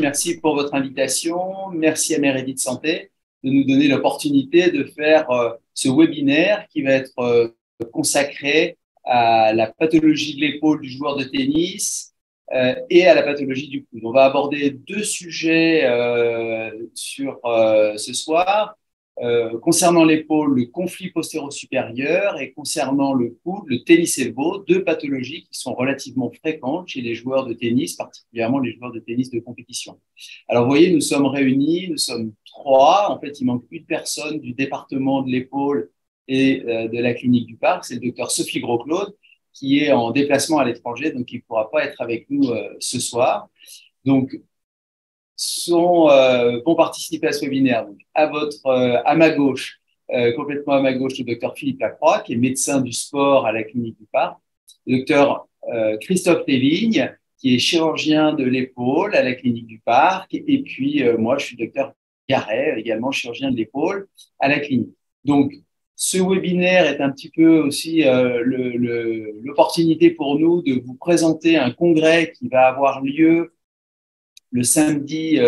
merci pour votre invitation. Merci à Meredith Santé de nous donner l'opportunité de faire ce webinaire qui va être consacré à la pathologie de l'épaule du joueur de tennis et à la pathologie du coude. On va aborder deux sujets sur ce soir. Concernant l'épaule, le conflit postéro-supérieur, et concernant le coude, le tennis elbow, deux pathologies qui sont relativement fréquentes chez les joueurs de tennis, particulièrement les joueurs de tennis de compétition. Alors, vous voyez, nous sommes réunis, nous sommes trois. En fait, il manque une personne du département de l'épaule et de la clinique du Parc, c'est le docteur Sophie Gros-Claude, qui est en déplacement à l'étranger, donc il ne pourra pas être avec nous ce soir. Donc, vont participer à ce webinaire. Donc, à ma gauche, complètement à ma gauche, le docteur Philippe Lacroix, qui est médecin du sport à la clinique du Parc, le docteur Christophe Lévigne, qui est chirurgien de l'épaule à la clinique du Parc, et puis moi, je suis docteur Garret, également chirurgien de l'épaule à la clinique. Donc, ce webinaire est un petit peu aussi l'opportunité pour nous de vous présenter un congrès qui va avoir lieu le samedi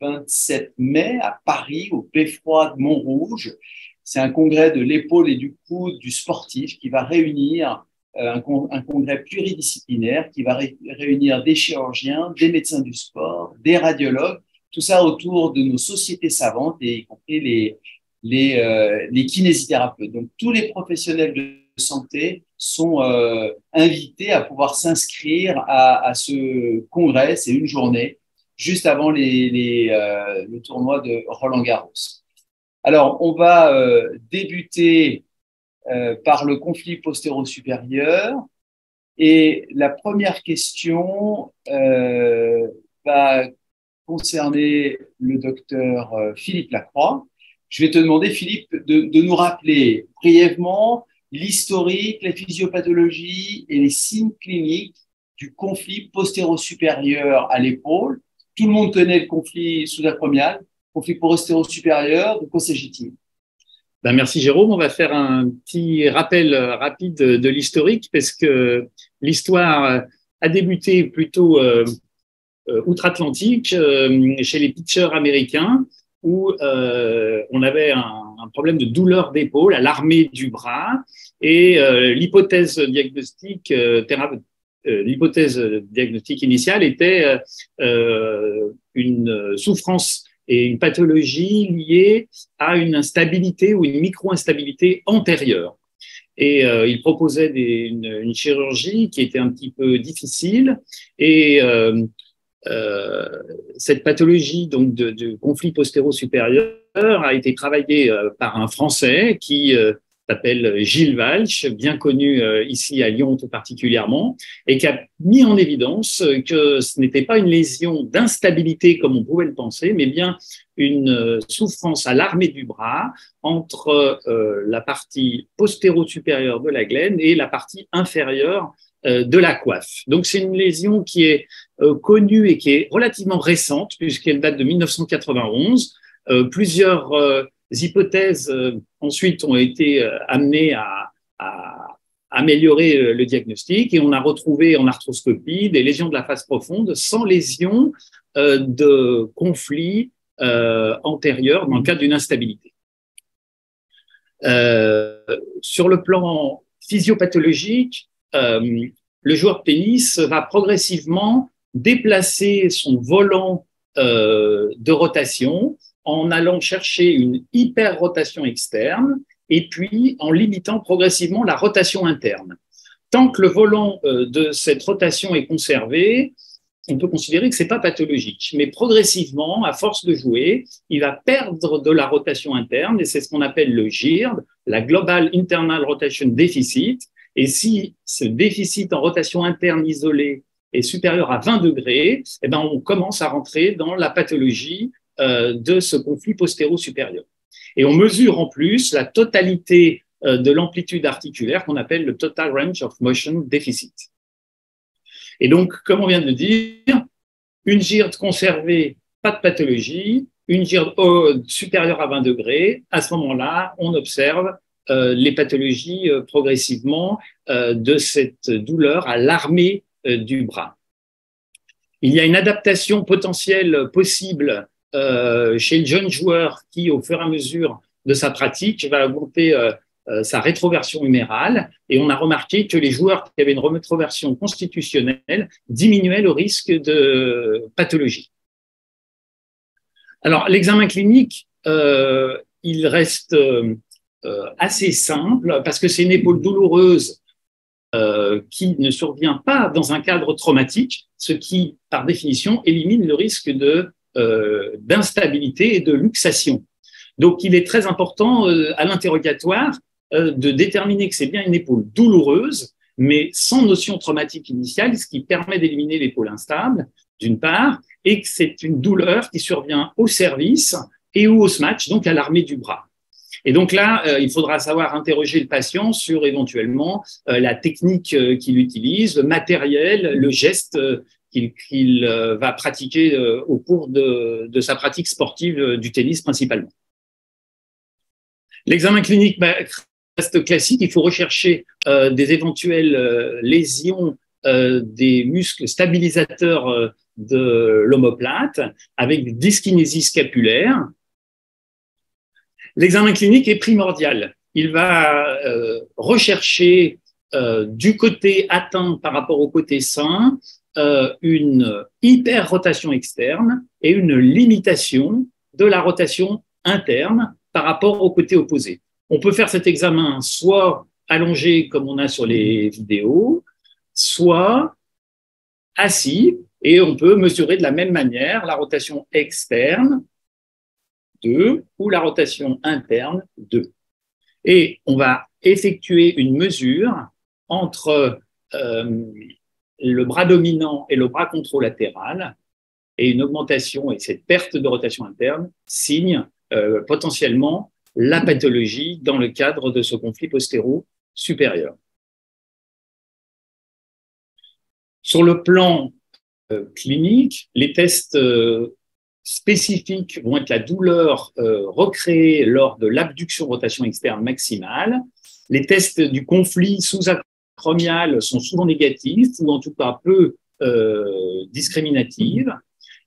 27 mai à Paris, au Beffroi de Montrouge. C'est un congrès de l'épaule et du coude du sportif qui va réunir un congrès pluridisciplinaire qui va réunir des chirurgiens, des médecins du sport, des radiologues, tout ça autour de nos sociétés savantes, et y compris les kinésithérapeutes. Donc, tous les professionnels de santé sont invités à pouvoir s'inscrire à ce congrès. C'est une journée, juste avant le tournoi de Roland-Garros. Alors, on va débuter par le conflit postéro-supérieur. Et la première question va concerner le docteur Philippe Lacroix. Je vais te demander, Philippe, de nous rappeler brièvement l'historique, la physiopathologie et les signes cliniques du conflit postéro-supérieur à l'épaule. Tout le monde connaît le conflit sous-acromial, conflit postéro-supérieur. De quoi s'agit-il? Merci Jérôme. On va faire un petit rappel rapide de l'historique, parce que l'histoire a débuté plutôt outre-Atlantique, chez les pitchers américains, où on avait un problème de douleur d'épaule à l'armée du bras, et l'hypothèse diagnostique initiale était une souffrance et une pathologie liée à une instabilité ou une micro-instabilité antérieure. Et il proposait une chirurgie qui était un petit peu difficile, et cette pathologie donc de conflit postéro-supérieur a été travaillée par un Français qui s'appelle Gilles Walch, bien connu ici à Lyon tout particulièrement, et qui a mis en évidence que ce n'était pas une lésion d'instabilité comme on pouvait le penser, mais bien une souffrance à l'armée du bras entre la partie postéro-supérieure de la glène et la partie inférieure de la coiffe. Donc, c'est une lésion qui est connue et qui est relativement récente, puisqu'elle date de 1991. Plusieurs hypothèses ensuite ont été amenées à améliorer le diagnostic, et on a retrouvé en arthroscopie des lésions de la face profonde sans lésion de conflit antérieur dans le cadre d'une instabilité. Sur le plan physiopathologique, le joueur de tennis va progressivement déplacer son volant de rotation en allant chercher une hyperrotation externe, et puis en limitant progressivement la rotation interne. Tant que le volant de cette rotation est conservé, on peut considérer que ce n'est pas pathologique. Mais progressivement, à force de jouer, il va perdre de la rotation interne, et c'est ce qu'on appelle le GIRD, la Global Internal Rotation Deficit. Et si ce déficit en rotation interne isolée est supérieur à 20 degrés, eh ben on commence à rentrer dans la pathologie de ce conflit postéro-supérieur. Et on mesure en plus la totalité de l'amplitude articulaire qu'on appelle le Total Range of Motion Deficit. Et donc, comme on vient de le dire, une GIRD conservée, pas de pathologie, une GIRD supérieure à 20 degrés, à ce moment-là, on observe les pathologies progressivement de cette douleur à l'armée du bras. Il y a une adaptation potentielle possible chez le jeune joueur qui, au fur et à mesure de sa pratique, va augmenter sa rétroversion humérale. Et on a remarqué que les joueurs qui avaient une rétroversion constitutionnelle diminuaient le risque de pathologie. Alors, l'examen clinique, il reste assez simple parce que c'est une épaule douloureuse qui ne survient pas dans un cadre traumatique, ce qui, par définition, élimine le risque d'instabilité et de luxation. Donc, il est très important à l'interrogatoire de déterminer que c'est bien une épaule douloureuse, mais sans notion traumatique initiale, ce qui permet d'éliminer l'épaule instable, d'une part, et que c'est une douleur qui survient au service et ou au smatch, donc à l'armée du bras. Et donc là, il faudra savoir interroger le patient sur éventuellement la technique qu'il utilise, le matériel, le geste qu'il va pratiquer au cours de sa pratique sportive du tennis principalement. L'examen clinique reste classique. Il faut rechercher des éventuelles lésions des muscles stabilisateurs de l'omoplate avec dyskinésie scapulaire. L'examen clinique est primordial. Il va rechercher du côté atteint par rapport au côté sain une hyper-rotation externe et une limitation de la rotation interne par rapport au côté opposé. On peut faire cet examen soit allongé comme on a sur les vidéos, soit assis, et on peut mesurer de la même manière la rotation externe 2 ou la rotation interne 2. Et on va effectuer une mesure entre le bras dominant et le bras contralatéral, et une augmentation et cette perte de rotation interne signe potentiellement la pathologie dans le cadre de ce conflit postéro-supérieur. Sur le plan clinique, les tests spécifiques vont être la douleur recréée lors de l'abduction rotation externe maximale. Les tests du conflit sous-acromial sont souvent négatifs ou en tout cas peu discriminatifs.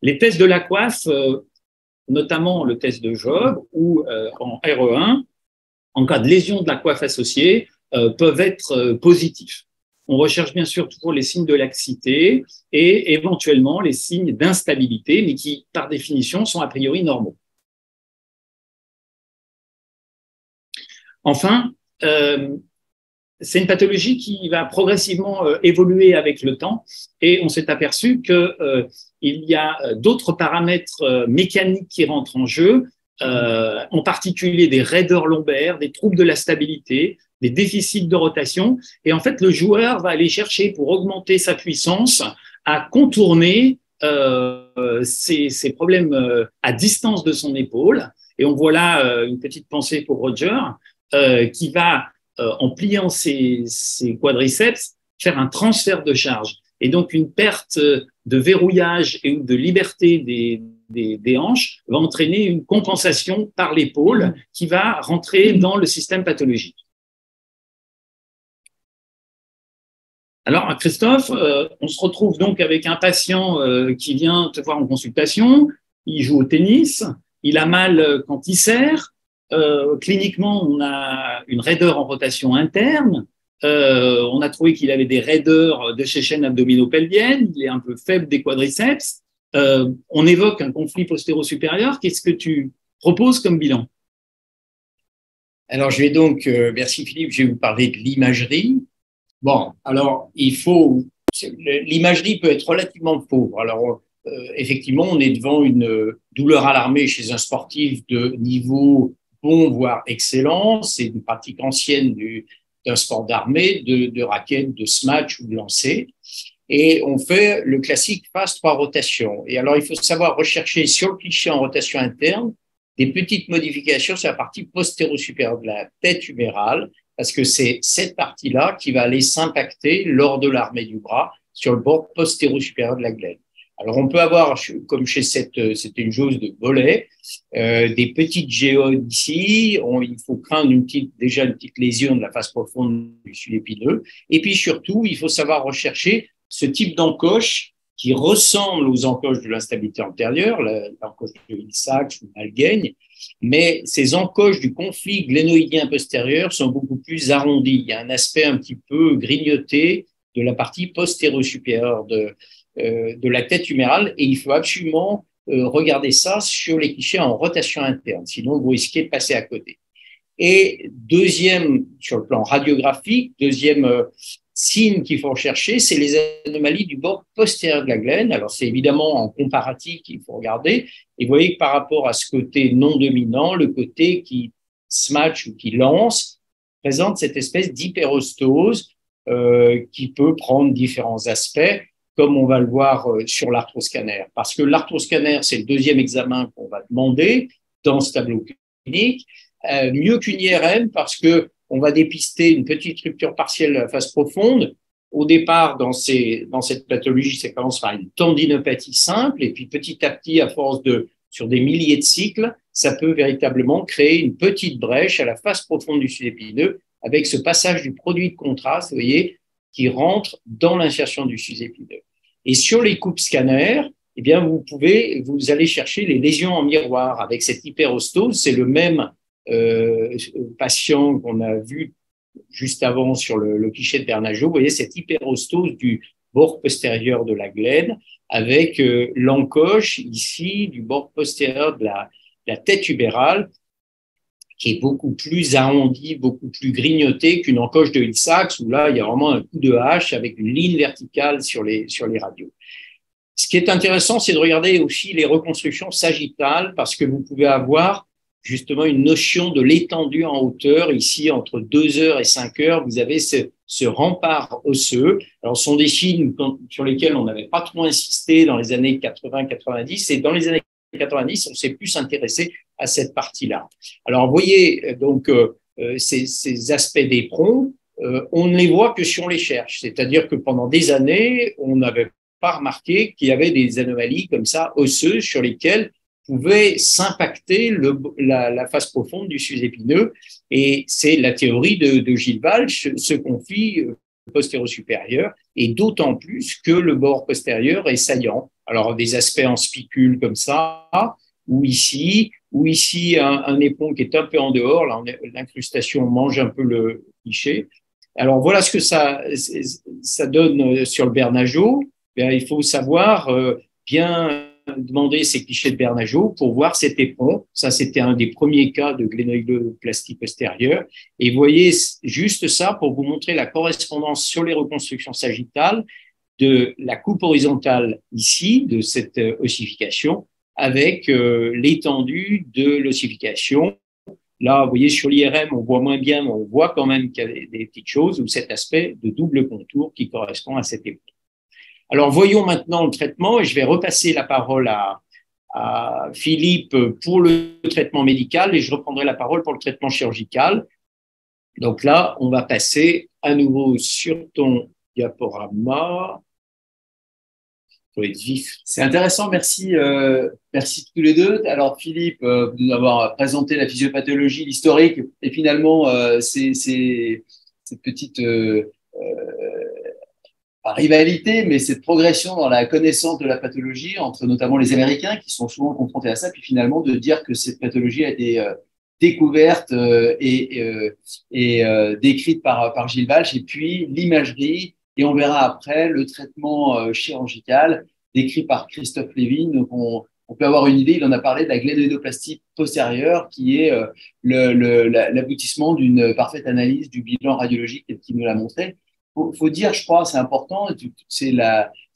Les tests de la coiffe, notamment le test de Job ou en RE1, en cas de lésion de la coiffe associée, peuvent être positifs. On recherche bien sûr toujours les signes de laxité et éventuellement les signes d'instabilité, mais qui, par définition, sont a priori normaux. Enfin, c'est une pathologie qui va progressivement évoluer avec le temps et on s'est aperçu qu'il y a d'autres paramètres mécaniques qui rentrent en jeu, en particulier des raideurs lombaires, des troubles de la stabilité, des déficits de rotation. Et en fait, le joueur va aller chercher, pour augmenter sa puissance, à contourner ces problèmes à distance de son épaule. Et on voit là une petite pensée pour Roger, qui va, en pliant ses quadriceps, faire un transfert de charge. Et donc, une perte de verrouillage et de liberté des hanches va entraîner une compensation par l'épaule qui va rentrer dans le système pathologique. Alors, Christophe, on se retrouve donc avec un patient qui vient te voir en consultation. Il joue au tennis, il a mal quand il serre. Cliniquement, on a une raideur en rotation interne. On a trouvé qu'il avait des raideurs de chez chaîne abdominopelvienne. Il est un peu faible des quadriceps. On évoque un conflit postéro-supérieur. Qu'est-ce que tu proposes comme bilan? Alors, je vais donc, merci Philippe, je vais vous parler de l'imagerie. Bon, alors, l'imagerie peut être relativement pauvre. Alors, effectivement, on est devant une douleur à l'armée chez un sportif de niveau bon, voire excellent. C'est une pratique ancienne d'un sport d'armée, de raquette, de smash ou de lancer. Et on fait le classique phase 3 rotation. Et alors, il faut savoir rechercher sur le cliché en rotation interne des petites modifications sur la partie postéro-supérieure de la tête humérale, parce que c'est cette partie-là qui va aller s'impacter lors de l'armée du bras sur le bord postéro-supérieur de la glène. Alors, on peut avoir, comme chez c'était une joueuse de volley, des petites géodes ici. Il faut craindre déjà une petite lésion de la face profonde du sulépineux. Et puis, surtout, il faut savoir rechercher ce type d'encoche qui ressemblent aux encoches de l'instabilité antérieure, l'encoche de Hill-Sachs ou Malgaigne, mais ces encoches du conflit glénoïdien postérieur sont beaucoup plus arrondies. Il y a un aspect un petit peu grignoté de la partie postéro-supérieure de la tête humérale, et il faut absolument regarder ça sur les clichés en rotation interne, sinon vous risquez de passer à côté. Et deuxième, sur le plan radiographique, deuxième signe qu'il faut rechercher, c'est les anomalies du bord postérieur de la glène. Alors, c'est évidemment en comparatif qu'il faut regarder. Et vous voyez que par rapport à ce côté non dominant, le côté qui smatch ou qui lance présente cette espèce d'hyperostose qui peut prendre différents aspects, comme on va le voir sur l'arthroscanner. Parce que l'arthroscanner, c'est le deuxième examen qu'on va demander dans ce tableau clinique. Mieux qu'une IRM parce que on va dépister une petite rupture partielle de la face profonde. Au départ, dans cette pathologie, ça commence par une tendinopathie simple, et puis petit à petit, à force sur des milliers de cycles, ça peut véritablement créer une petite brèche à la face profonde du sus-épineux, avec ce passage du produit de contraste, vous voyez, qui rentre dans l'insertion du sus-épineux. Et sur les coupes scanner, eh bien, vous allez chercher les lésions en miroir avec cette hyperostose. C'est le même patient qu'on a vu juste avant sur le cliché de Bernageau. Vous voyez cette hyperostose du bord postérieur de la glène avec l'encoche ici du bord postérieur de la tête humérale qui est beaucoup plus arrondie, beaucoup plus grignotée qu'une encoche de Hill-Sachs où là, il y a vraiment un coup de hache avec une ligne verticale sur les radios. Ce qui est intéressant, c'est de regarder aussi les reconstructions sagittales parce que vous pouvez avoir justement une notion de l'étendue en hauteur. Ici, entre 2 heures et 5 heures, vous avez ce rempart osseux. Alors, ce sont des signes sur lesquels on n'avait pas trop insisté dans les années 80-90. Et dans les années 90, on s'est plus intéressé à cette partie-là. Alors, vous voyez donc ces aspects d'éperon, on ne les voit que si on les cherche. C'est-à-dire que pendant des années, on n'avait pas remarqué qu'il y avait des anomalies comme ça osseuses sur lesquelles pouvait s'impacter la face profonde du sus-épineux. Et c'est la théorie de Gilles Walch, ce conflit postéro-supérieur, et d'autant plus que le bord postérieur est saillant. Alors, des aspects en spicule comme ça, ou ici un éperon qui est un peu en dehors, là, l'incrustation mange un peu le cliché. Alors, voilà ce que ça donne sur le Bernageau. Bien, il faut savoir bien demander ces clichés de Bernageau pour voir cet éperon. Ça, c'était un des premiers cas de glénoïdoplastie postérieure. Et vous voyez juste ça pour vous montrer la correspondance sur les reconstructions sagittales de la coupe horizontale ici, de cette ossification, avec l'étendue de l'ossification. Là, vous voyez, sur l'IRM, on voit moins bien, mais on voit quand même qu'il y a des petites choses, ou cet aspect de double contour qui correspond à cet éperon. Alors, voyons maintenant le traitement et je vais repasser la parole à Philippe pour le traitement médical et je reprendrai la parole pour le traitement chirurgical. Donc là, on va passer à nouveau sur ton diaporama. Il faut être vif. C'est intéressant, merci tous les deux. Alors Philippe, de nous avoir présenté la physiopathologie, l'historique et finalement cette petite pas rivalité, mais cette progression dans la connaissance de la pathologie entre notamment les Américains qui sont souvent confrontés à ça, puis finalement de dire que cette pathologie a été découverte et décrite par Gilles Walch, et puis l'imagerie, et on verra après le traitement chirurgical décrit par Christophe Lévin. Donc on peut avoir une idée, il en a parlé de la glénoïdoplastie postérieure qui est l'aboutissement d'une parfaite analyse du bilan radiologique qui nous l'a montré. Faut dire, je crois, c'est important, c'est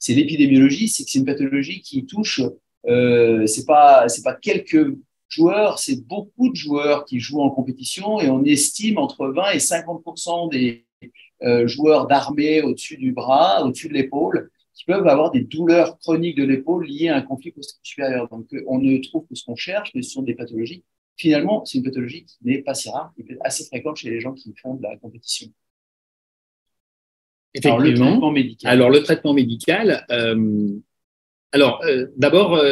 l'épidémiologie, c'est que c'est une pathologie qui touche, c'est pas quelques joueurs, c'est beaucoup de joueurs qui jouent en compétition, et on estime entre 20 et 50% des joueurs d'armée au-dessus du bras, au-dessus de l'épaule, qui peuvent avoir des douleurs chroniques de l'épaule liées à un conflit postérieur. Donc, on ne trouve que ce qu'on cherche, mais ce sont des pathologies. Finalement, c'est une pathologie qui n'est pas si rare, qui est assez fréquente chez les gens qui font de la compétition. Effectivement. Alors, le traitement médical, d'abord,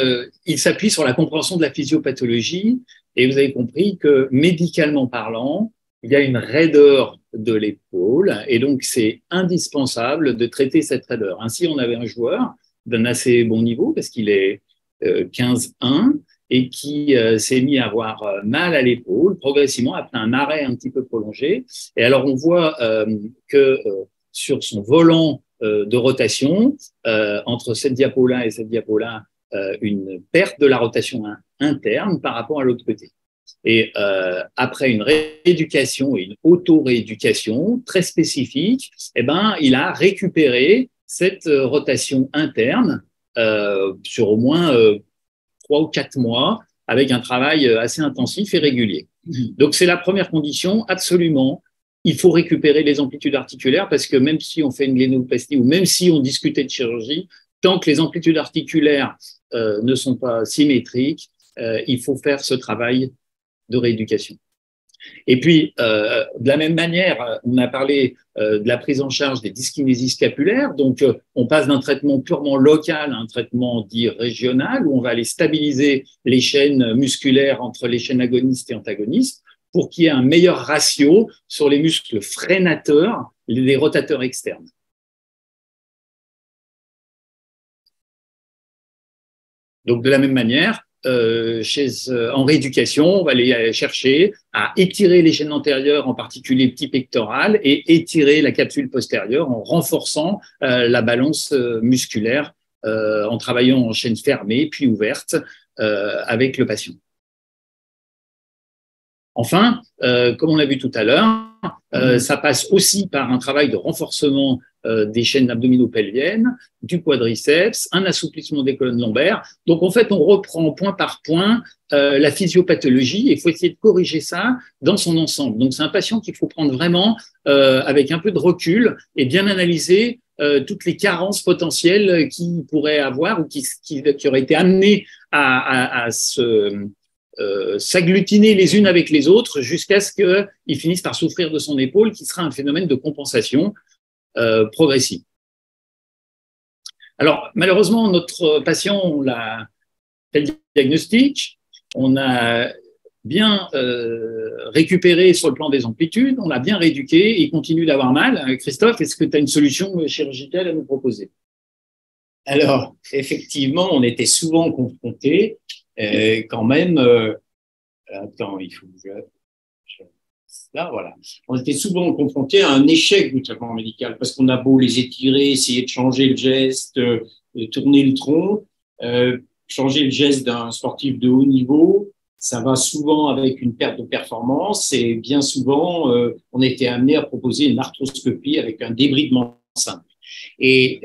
il s'appuie sur la compréhension de la physiopathologie, et vous avez compris que médicalement parlant, il y a une raideur de l'épaule, et donc c'est indispensable de traiter cette raideur. Ainsi, on avait un joueur d'un assez bon niveau parce qu'il est 15-1 et qui s'est mis à avoir mal à l'épaule progressivement après un arrêt un petit peu prolongé. Et alors, on voit que sur son volant de rotation, entre cette diapo-là et cette diapo-là, une perte de la rotation interne par rapport à l'autre côté. Et après une rééducation et une auto-rééducation très spécifique, eh ben, il a récupéré cette rotation interne sur au moins 3 ou 4 mois avec un travail assez intensif et régulier. Donc, c'est la première condition, absolument. Il faut récupérer les amplitudes articulaires parce que même si on fait une glénoplastie ou même si on discutait de chirurgie, tant que les amplitudes articulaires ne sont pas symétriques, il faut faire ce travail de rééducation. Et puis, de la même manière, on a parlé de la prise en charge des dyskinésies scapulaires. Donc, on passe d'un traitement purement local à un traitement dit régional, où on va aller stabiliser les chaînes musculaires entre les chaînes agonistes et antagonistes pour qu'il y ait un meilleur ratio sur les muscles freinateurs, les rotateurs externes. Donc, de la même manière, en rééducation, on va aller chercher à étirer les chaînes antérieures, en particulier petit pectoral, et étirer la capsule postérieure en renforçant la balance musculaire en travaillant en chaîne fermée puis ouverte avec le patient. Enfin, comme on l'a vu tout à l'heure, ça passe aussi par un travail de renforcement des chaînes abdominopelviennes, du quadriceps, un assouplissement des colonnes lombaires. Donc, en fait, on reprend point par point la physiopathologie et il faut essayer de corriger ça dans son ensemble. Donc, c'est un patient qu'il faut prendre vraiment avec un peu de recul et bien analyser toutes les carences potentielles qu'il pourrait avoir ou qui auraient été amenées à s'agglutiner les unes avec les autres jusqu'à ce qu'ils finissent par souffrir de son épaule, qui sera un phénomène de compensation progressive. Alors, malheureusement, notre patient, on l'a fait le diagnostic, on a bien récupéré sur le plan des amplitudes, on l'a bien rééduqué, il continue d'avoir mal. Christophe, est-ce que tu as une solution chirurgicale à nous proposer? Alors, effectivement, on était souvent confrontés quand même. Attends, il faut que là, voilà. On était souvent confrontés à un échec du traitement médical parce qu'on a beau les étirer, essayer de changer le geste, tourner le tronc, changer le geste d'un sportif de haut niveau, ça va souvent avec une perte de performance et bien souvent, on était amené à proposer une arthroscopie avec un débridement simple. Et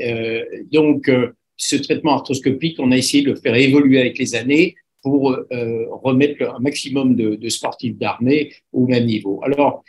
donc, ce traitement arthroscopique, on a essayé de le faire évoluer avec les années pour remettre un maximum de sportifs d'armée au même niveau. Alors,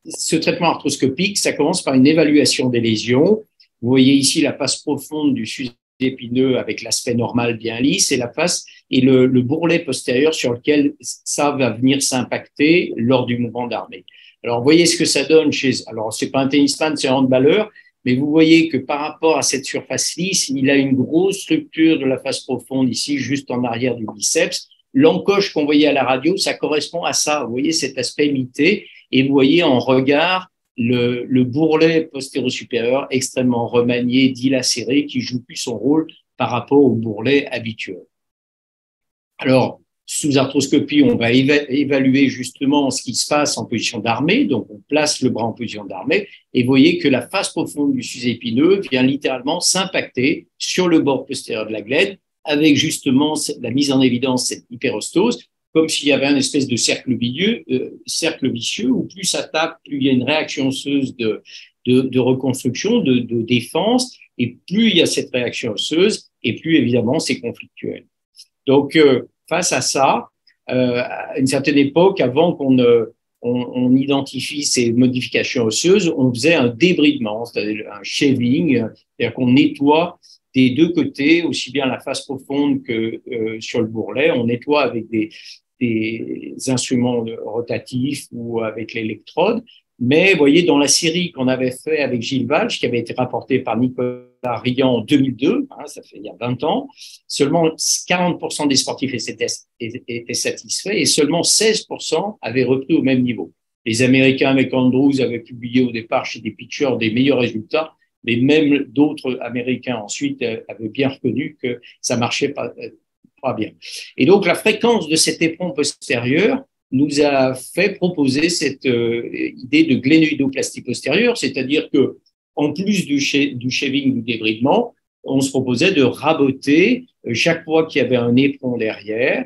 ce traitement arthroscopique, ça commence par une évaluation des lésions. Vous voyez ici la face profonde du fuseau épineux avec l'aspect normal bien lisse et la face et le bourrelet postérieur sur lequel ça va venir s'impacter lors du mouvement d'armée. Alors, vous voyez ce que ça donne alors, c'est pas un tennisman, c'est un handballeur, mais vous voyez que par rapport à cette surface lisse, il a une grosse structure de la face profonde ici, juste en arrière du biceps. L'encoche qu'on voyait à la radio, ça correspond à ça. Vous voyez cet aspect mité et vous voyez en regard le bourrelet postéro-supérieur extrêmement remanié, dilacéré, qui joue plus son rôle par rapport au bourrelet habituel. Alors, sous arthroscopie, on va évaluer justement ce qui se passe en position d'armée. Donc, on place le bras en position d'armée et vous voyez que la face profonde du fuseau épineux vient littéralement s'impacter sur le bord postérieur de la glène avec justement la mise en évidence de cette hyperostose, comme s'il y avait un espèce de cercle vicieux où plus ça tape, plus il y a une réaction osseuse de reconstruction, de défense, et plus il y a cette réaction osseuse, et plus évidemment c'est conflictuel. Donc, face à ça, à une certaine époque, avant qu'on identifie ces modifications osseuses, on faisait un débridement, c'est-à-dire un shaving, c'est-à-dire qu'on nettoie des deux côtés, aussi bien la face profonde que sur le bourrelet. On nettoie avec des instruments rotatifs ou avec l'électrode. Mais vous voyez, dans la série qu'on avait fait avec Gilles Valche, qui avait été rapportée par Nicolas Riant en 2002, ça fait il y a 20 ans, seulement 40% des sportifs étaient satisfaits et seulement 16% avaient repris au même niveau. Les Américains avec Andrews avaient publié au départ chez des pitchers des meilleurs résultats mais même d'autres Américains ensuite avaient bien reconnu que ça marchait pas bien. Et donc, la fréquence de cet éperon postérieur nous a fait proposer cette idée de glénoïdoplastie postérieure, c'est-à-dire que en plus du shaving, du débridement, on se proposait de raboter chaque fois qu'il y avait un éperon derrière.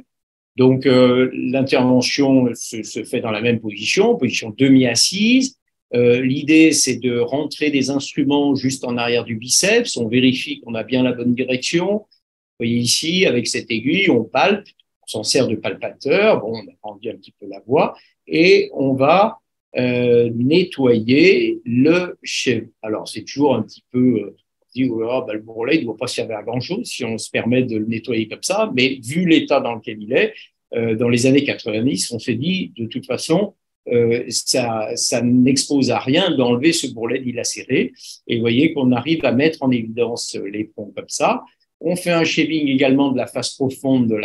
Donc, l'intervention se fait dans la même position demi-assise. L'idée, c'est de rentrer des instruments juste en arrière du biceps. On vérifie qu'on a bien la bonne direction. Vous voyez ici, avec cette aiguille, on palpe. On s'en sert de palpateur. Bon, on a rendu un petit peu la voix. Et on va nettoyer le cheveu. Alors, c'est toujours un petit peu... on dit, oh, ben, le bourrelet, il ne doit pas servir à grand-chose si on se permet de le nettoyer comme ça. Mais vu l'état dans lequel il est, dans les années 90, on s'est dit, de toute façon, ça n'expose à rien d'enlever ce bourrelet dilacéré. Et vous voyez qu'on arrive à mettre en évidence l'éperon comme ça. On fait un shaving également de la face profonde de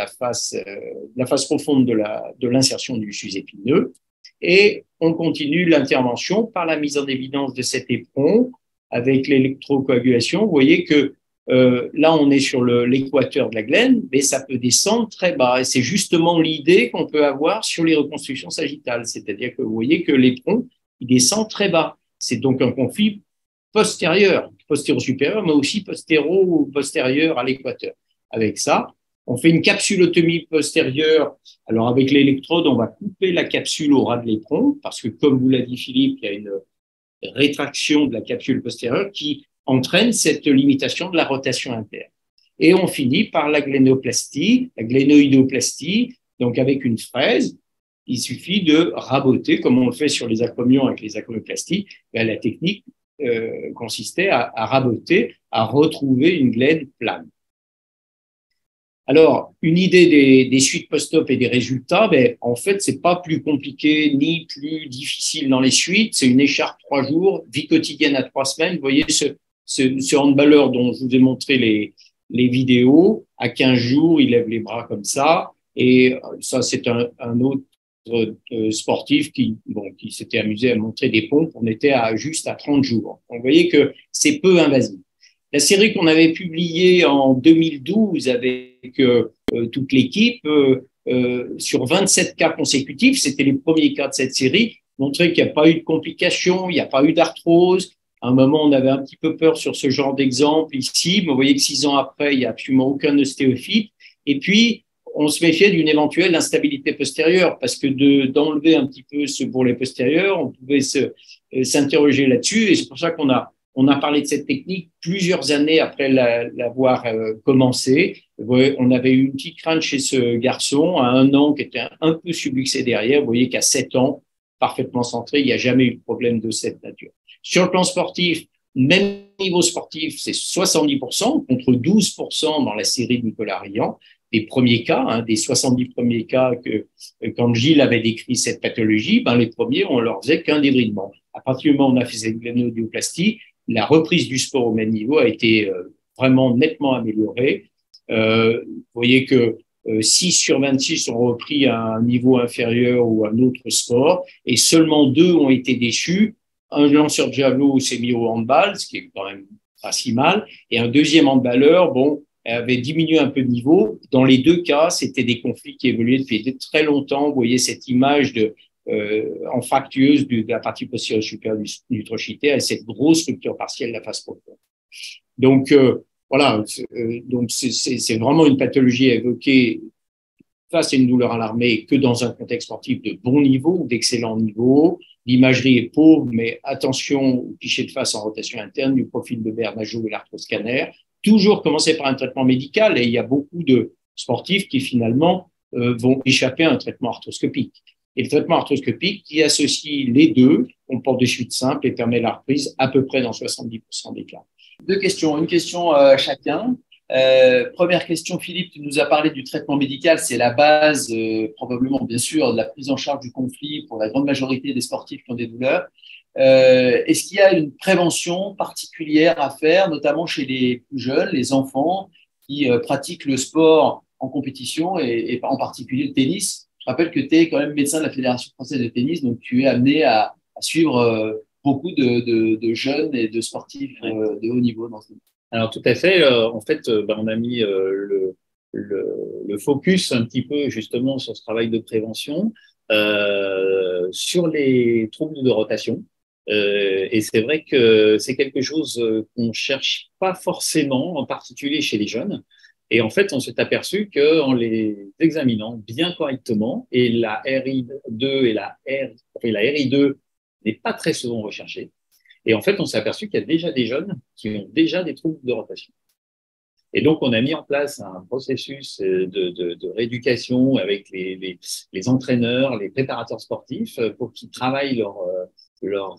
l'insertion du sus-épineux. Et on continue l'intervention par la mise en évidence de cet éperon avec l'électrocoagulation. Vous voyez que là, on est sur l'équateur de la glène, mais ça peut descendre très bas. Et c'est justement l'idée qu'on peut avoir sur les reconstructions sagittales. C'est-à-dire que vous voyez que l'éperon, il descend très bas. C'est donc un conflit postéro-supérieur, mais aussi postéro-postérieur à l'équateur. Avec ça, on fait une capsulotomie postérieure. Alors, avec l'électrode, on va couper la capsule au ras de l'éperon, parce que, comme vous l'a dit Philippe, il y a une rétraction de la capsule postérieure qui entraîne cette limitation de la rotation interne. Et on finit par la glénoplastie, la glénoïdoplastie, donc avec une fraise. Il suffit de raboter, comme on le fait sur les acromions avec les acromioplasties. La technique consistait à raboter, à retrouver une glène plane. Alors, une idée des suites post-op et des résultats, en fait, c'est pas plus compliqué ni plus difficile dans les suites. C'est une écharpe 3 jours, vie quotidienne à 3 semaines. Vous voyez ce handballeur dont je vous ai montré les vidéos, à 15 jours, il lève les bras comme ça. Et ça, c'est un autre sportif qui s'était amusé à montrer des pompes. On était juste à 30 jours. Donc, vous voyez que c'est peu invasif. La série qu'on avait publiée en 2012 avec toute l'équipe, sur 27 cas consécutifs, c'était les premiers cas de cette série, montrait qu'il n'y a pas eu de complications, il n'y a pas eu d'arthrose. À un moment, on avait un petit peu peur sur ce genre d'exemple ici, mais vous voyez que 6 ans après, il n'y a absolument aucun ostéophyte. Et puis, on se méfiait d'une éventuelle instabilité postérieure, parce que d'enlever un petit peu ce bourrelet postérieur, on pouvait s'interroger là-dessus, et c'est pour ça qu'on a parlé de cette technique plusieurs années après l'avoir commencé. On avait eu une petite crainte chez ce garçon à 1 an qui était un peu subluxé derrière. Vous voyez qu'à 7 ans, parfaitement centré, il n'y a jamais eu de problème de cette nature. Sur le plan sportif, même niveau sportif, c'est 70% contre 12% dans la série de Nicolas Riant. Des premiers cas, des 70 premiers cas que quand Gilles avait décrit cette pathologie, les premiers, on leur faisait qu'un débridement. À partir du moment où on a fait cette glénoïdoplastie, la reprise du sport au même niveau a été vraiment nettement améliorée. Vous voyez que 6 sur 26 ont repris à un niveau inférieur ou un autre sport, et seulement 2 ont été déçus. Un lanceur de javelot s'est mis au handball, ce qui est quand même pas si mal, et un deuxième handballeur, avait diminué un peu de niveau. Dans les 2 cas, c'était des conflits qui évoluaient depuis très longtemps. Vous voyez cette image anfractueuse de la partie postérieure supérieure du trochité à cette grosse rupture partielle de la face profonde. Donc, voilà, donc c'est vraiment une pathologie à évoquer face à une douleur à l'armée que dans un contexte sportif de bon niveau ou d'excellent niveau. L'imagerie est pauvre, mais attention au cliché de face en rotation interne, du profil de Bernajo et l'arthroscanner. Toujours commencer par un traitement médical, et il y a beaucoup de sportifs qui finalement vont échapper à un traitement arthroscopique. Et le traitement arthroscopique qui associe les deux comporte des chutes simples et permet la reprise à peu près dans 70% des cas. 2 questions, une question chacun. Première question, Philippe, tu nous as parlé du traitement médical, c'est la base probablement bien sûr de la prise en charge du conflit pour la grande majorité des sportifs qui ont des douleurs. Est-ce qu'il y a une prévention particulière à faire, notamment chez les plus jeunes, les enfants qui pratiquent le sport en compétition et en particulier le tennis? Je rappelle que tu es quand même médecin de la Fédération française de tennis, donc tu es amené à suivre beaucoup de jeunes et de sportifs de haut niveau dans ce monde. Alors tout à fait. En fait, on a mis le focus un petit peu justement sur ce travail de prévention, sur les troubles de rotation. Et c'est vrai que c'est quelque chose qu'on cherche pas forcément, en particulier chez les jeunes. Et en fait, on s'est aperçu qu'en les examinant bien correctement, et la RI2 et la RI2 n'est pas très souvent recherchée. Et en fait, on s'est aperçu qu'il y a déjà des jeunes qui ont déjà des troubles de rotation. Et donc, on a mis en place un processus de rééducation avec les entraîneurs, les préparateurs sportifs pour qu'ils travaillent leurs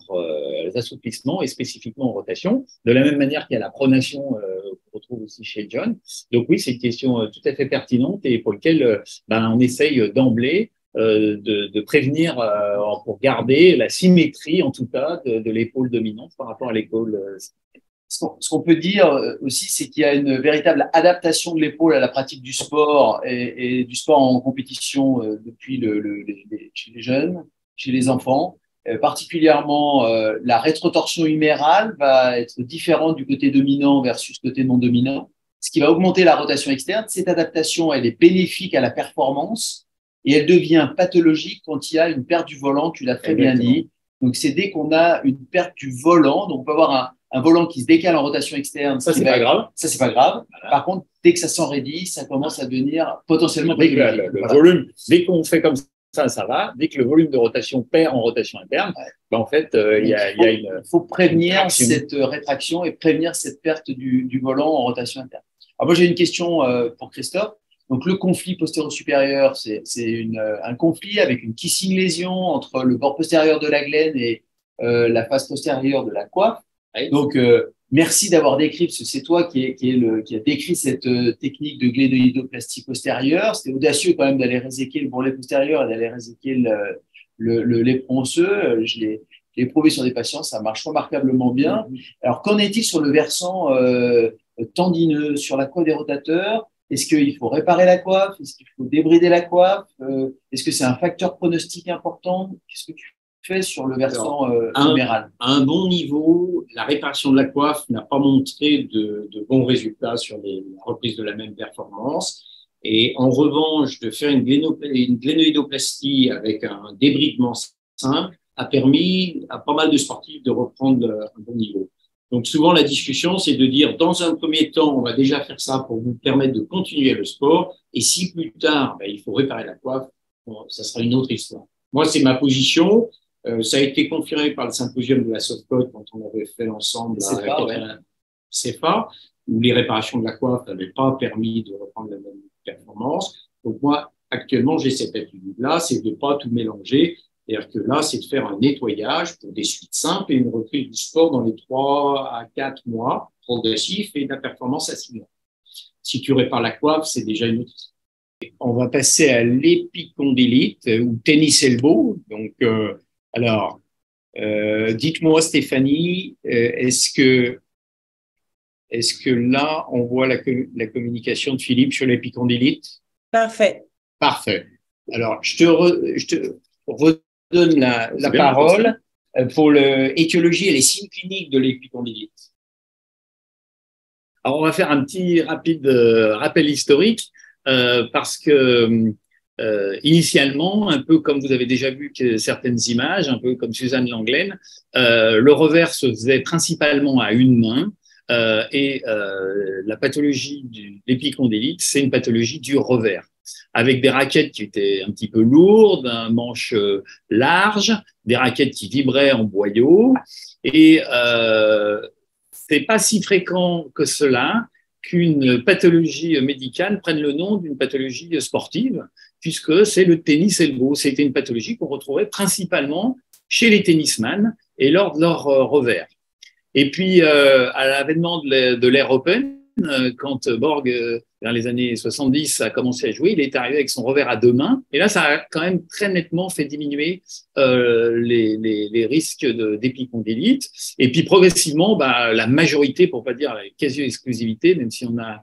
assouplissements et spécifiquement en rotation, de la même manière qu'il y a la pronation qu'on retrouve aussi chez le jeune. Donc oui, c'est une question tout à fait pertinente et pour laquelle on essaye d'emblée de prévenir pour garder la symétrie, en tout cas, de l'épaule dominante par rapport à l'épaule. Ce qu'on peut dire aussi, c'est qu'il y a une véritable adaptation de l'épaule à la pratique du sport et du sport en compétition depuis chez les jeunes, chez les enfants. Particulièrement, la rétrotorsion humérale va être différente du côté dominant versus côté non dominant, ce qui va augmenter la rotation externe. Cette adaptation, elle est bénéfique à la performance et elle devient pathologique quand il y a une perte du volant, tu l'as très bien dit. Donc, c'est dès qu'on a une perte du volant, donc on peut avoir un volant qui se décale en rotation externe. Ça, c'est pas grave. Ça, c'est pas grave. Voilà. Par contre, dès que ça s'enraidit, ça commence à devenir potentiellement pathologique. Le volume, dès qu'on fait comme ça va. Dès que le volume de rotation perd en rotation interne, en fait, il faut prévenir cette rétraction et prévenir cette perte du volant en rotation interne. Alors moi, j'ai une question pour Christophe. Donc, le conflit postéro-supérieur, c'est un conflit avec une kissing lésion entre le bord postérieur de la glène et la face postérieure de la coiffe. Donc, merci d'avoir décrit, parce que c'est toi qui a décrit cette technique de glénoïdoplastie postérieure. C'était audacieux quand même d'aller réséquer le bourrelet postérieur et d'aller réséquer l'éperon osseux. Je l'ai éprouvé sur des patients, ça marche remarquablement bien. Alors, qu'en est-il sur le versant tendineux, sur la coiffe des rotateurs? Est-ce qu'il faut réparer la coiffe? Est-ce qu'il faut débrider la coiffe? Est-ce que c'est un facteur pronostic important? Qu'est-ce que tu fais sur le versant huméral? À un bon niveau, la réparation de la coiffe n'a pas montré de bons résultats sur les reprises de la même performance. Et en revanche, de faire une glénoïdoplastie avec un débridement simple a permis à pas mal de sportifs de reprendre un bon niveau. Donc souvent, la discussion, c'est de dire, dans un premier temps, on va déjà faire ça pour vous permettre de continuer le sport. Et si plus tard, il faut réparer la coiffe, ça sera une autre histoire. Moi, c'est ma position. Ça a été confirmé par le symposium de la Softcode quand on avait fait ensemble la CEFA, où les réparations de la coiffe n'avaient pas permis de reprendre la même performance. Donc moi, actuellement, j'ai cette attitude-là, c'est de ne pas tout mélanger. C'est-à-dire que là, c'est de faire un nettoyage pour des suites simples et une reprise du sport dans les 3 à 4 mois progressifs et de la performance à 6 mois. Si tu répares la coiffe, c'est déjà une autre histoire. On va passer à l'épicondylite ou tennis elbow. Donc, dites-moi, Stéphanie, est-ce que là, on voit la communication de Philippe sur l'épicondylite? Parfait. Parfait. Alors, je te redonne la parole pour l'étiologie et les signes cliniques de l'épicondylite. Alors, on va faire un petit rapide rappel historique parce que initialement, un peu comme vous avez déjà vu que certaines images, un peu comme Suzanne Langlaine, le revers se faisait principalement à une main et la pathologie de l'épicondylite, c'est une pathologie du revers, avec des raquettes qui étaient un petit peu lourdes, un manche large, des raquettes qui vibraient en boyau. Et c'est pas si fréquent que cela qu'une pathologie médicale prenne le nom d'une pathologie sportive, puisque c'est le tennis elbow. C'était une pathologie qu'on retrouvait principalement chez les tennisman et lors de leur revers. Et puis, à l'avènement de l'ère open, quand Borg, vers les années 70, a commencé à jouer, il est arrivé avec son revers à 2 mains. Et là, ça a quand même très nettement fait diminuer les risques d'épicondylite. Et puis, progressivement, la majorité, pour pas dire la quasi-exclusivité, même si on a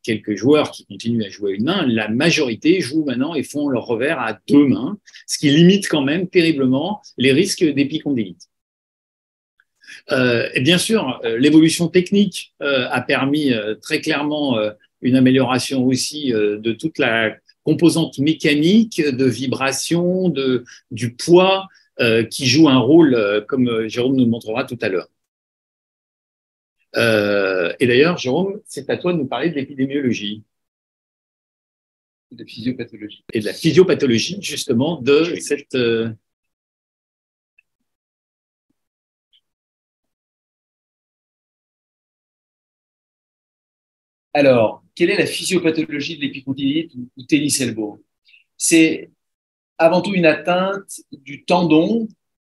quelques joueurs qui continuent à jouer à une main, la majorité jouent maintenant et font leur revers à 2 mains, ce qui limite quand même terriblement les risques d'épicondylite. Et bien sûr, l'évolution technique a permis très clairement une amélioration aussi de toute la composante mécanique, de vibration, du poids, qui joue un rôle, comme Jérôme nous le montrera tout à l'heure. Et d'ailleurs, Jérôme, c'est à toi de nous parler de l'épidémiologie. De physiopathologie. Et de la physiopathologie, justement, de cette… Alors, quelle est la physiopathologie de l'épicondylite ou tennis elbow? C'est avant tout une atteinte du tendon,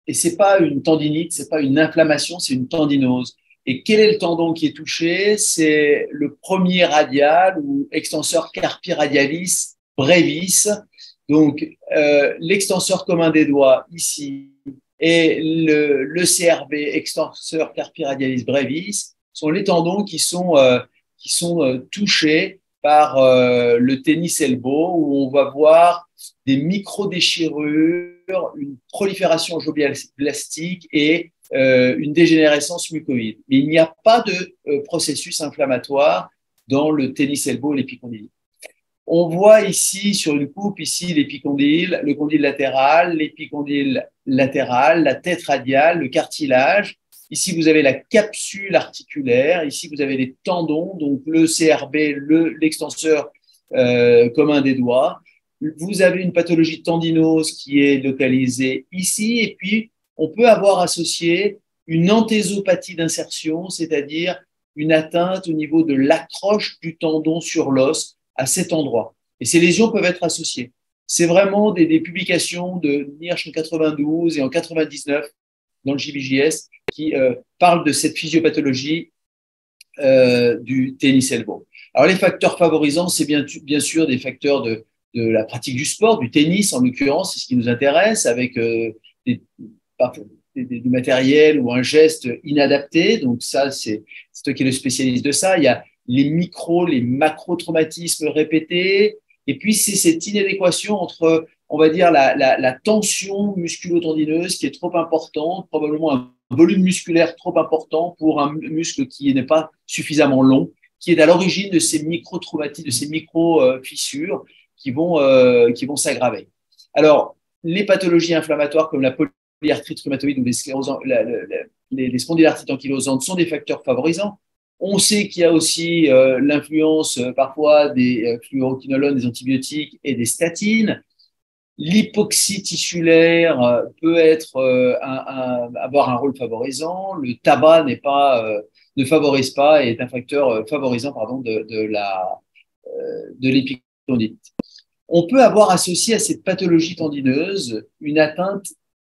et c'est pas une tendinite, c'est pas une inflammation, c'est une tendinose. Et quel est le tendon qui est touché? C'est le premier radial ou extenseur carpi radialis brevis. Donc, l'extenseur commun des doigts ici et le CRB, extenseur carpi radialis brevis, sont les tendons qui sont touchés par le tennis elbow, où on va voir des micro-déchirures, une prolifération angioblastique et une dégénérescence mucoïde. Mais il n'y a pas de processus inflammatoire dans le tennis elbow et l'épicondyle. On voit ici sur une coupe, ici l'épicondyle, le condyle latéral, l'épicondyle latéral, la tête radiale, le cartilage. Ici, vous avez la capsule articulaire. Ici, vous avez les tendons, donc le CRB, l'extenseur commun des doigts. Vous avez une pathologie tendinose qui est localisée ici. Et puis, on peut avoir associé une anthésopathie d'insertion, c'est-à-dire une atteinte au niveau de l'accroche du tendon sur l'os à cet endroit. Et ces lésions peuvent être associées. C'est vraiment des publications de Niersch en 92 et en 99 dans le JBJS qui parlent de cette physiopathologie du tennis elbow. Alors, les facteurs favorisants, c'est bien sûr des facteurs de la pratique du sport, du tennis en l'occurrence, c'est ce qui nous intéresse, avec du matériel ou un geste inadapté. Donc ça, c'est toi qui es le spécialiste de ça. Il y a les macro-traumatismes répétés. Et puis, c'est cette inadéquation entre, on va dire, la tension musculo-tendineuse qui est trop importante, probablement un volume musculaire trop important pour un muscle qui n'est pas suffisamment long, qui est à l'origine de ces micro-traumatismes, de ces micro-fissures qui vont s'aggraver. Alors, les pathologies inflammatoires comme la polyarthrite rhumatoïde ou les spondylarthrites ankylosantes sont des facteurs favorisants. On sait qu'il y a aussi l'influence parfois des fluoroquinolones, des antibiotiques et des statines. L'hypoxie tissulaire peut avoir un rôle favorisant. Le tabac ne favorise pas et est un facteur favorisant de l'épicondylite. On peut avoir associé à cette pathologie tendineuse une atteinte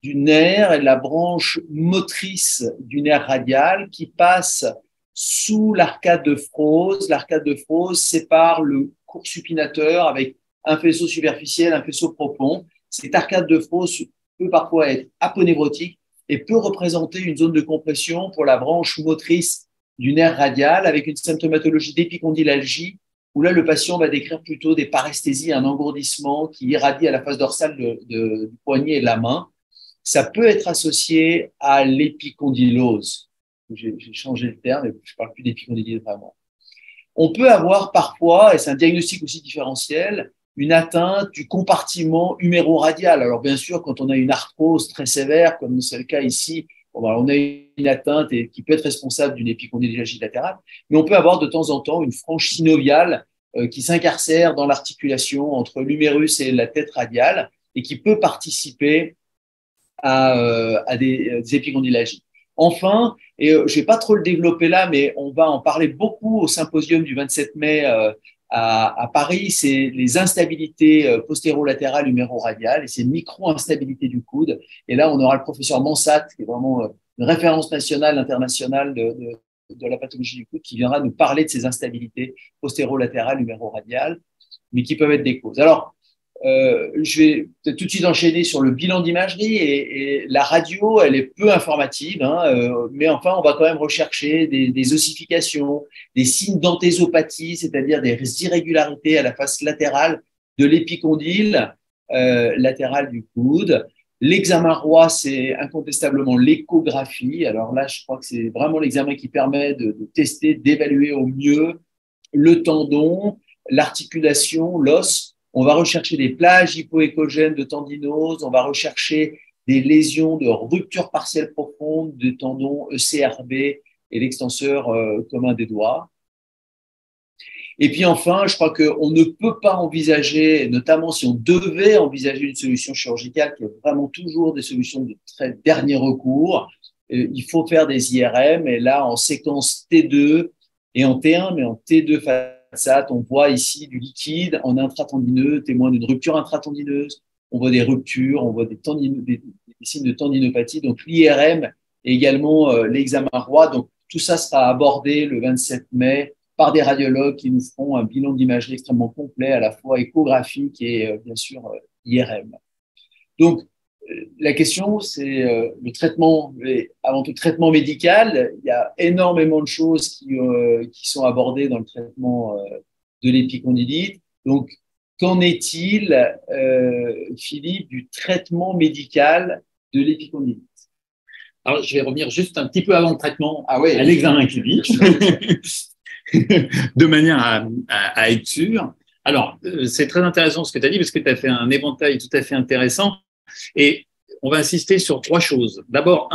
du nerf et de la branche motrice du nerf radial qui passe sous l'arcade de Froese. L'arcade de Froese sépare le cours supinateur avec un faisceau superficiel, un faisceau profond. Cette arcade de Froese peut parfois être aponévrotique et peut représenter une zone de compression pour la branche motrice du nerf radial avec une symptomatologie d'épicondylalgie où là, le patient va décrire plutôt des paresthésies, un engourdissement qui irradie à la face dorsale du poignet et de la main. Ça peut être associé à l'épicondylose. J'ai changé le terme, mais je ne parle plus d'épicondylite vraiment. On peut avoir parfois, et c'est un diagnostic aussi différentiel, une atteinte du compartiment huméro-radial. Alors bien sûr, quand on a une arthrose très sévère, comme c'est le cas ici, on a une atteinte qui peut être responsable d'une épicondylalgie latérale, mais on peut avoir de temps en temps une frange synoviale qui s'incarcère dans l'articulation entre l'humérus et la tête radiale et qui peut participer à des épicondylalgies. Enfin, et je ne vais pas trop le développer là, mais on va en parler beaucoup au symposium du 27 mai à Paris, c'est les instabilités postéro-latérales huméro-radiales et ces micro-instabilités du coude. Et là, on aura le professeur Mansat, qui est vraiment une référence nationale, internationale de la pathologie du coude, qui viendra nous parler de ces instabilités postéro-latérales huméro-radiales, mais qui peuvent être des causes. Alors, je vais peut-être tout de suite enchaîner sur le bilan d'imagerie et la radio, elle est peu informative, mais enfin, on va quand même rechercher des ossifications, des signes d'anthésopathie, c'est-à-dire des irrégularités à la face latérale de l'épicondyle latéral du coude. L'examen roi, c'est incontestablement l'échographie. Alors là, je crois que c'est vraiment l'examen qui permet de tester, d'évaluer au mieux le tendon, l'articulation, l'os. On va rechercher des plages hypoéchogènes de tendinose, on va rechercher des lésions de rupture partielle profonde de tendons ECRB et l'extenseur commun des doigts. Et puis enfin, je crois qu'on ne peut pas envisager, notamment si on devait envisager une solution chirurgicale, qui est vraiment toujours des solutions de très dernier recours, il faut faire des IRM, et là en séquence T2 et en T1, mais en T2 façade, on voit ici du liquide en intratendineux, témoin d'une rupture intratendineuse, on voit des ruptures, on voit des signes de tendinopathie, donc l'IRM et également l'examen roi, donc tout ça sera abordé le 27 mai par des radiologues qui nous feront un bilan d'imagerie extrêmement complet, à la fois échographique et bien sûr IRM. Donc, la question, c'est le traitement, avant tout le traitement médical. Il y a énormément de choses qui sont abordées dans le traitement de l'épicondylite. Donc, qu'en est-il, Philippe, du traitement médical de l'épicondylite? Alors, je vais revenir juste un petit peu avant le traitement à l'examen clinique. De manière à être sûr. Alors, c'est très intéressant ce que tu as dit parce que tu as fait un éventail tout à fait intéressant et on va insister sur trois choses. D'abord,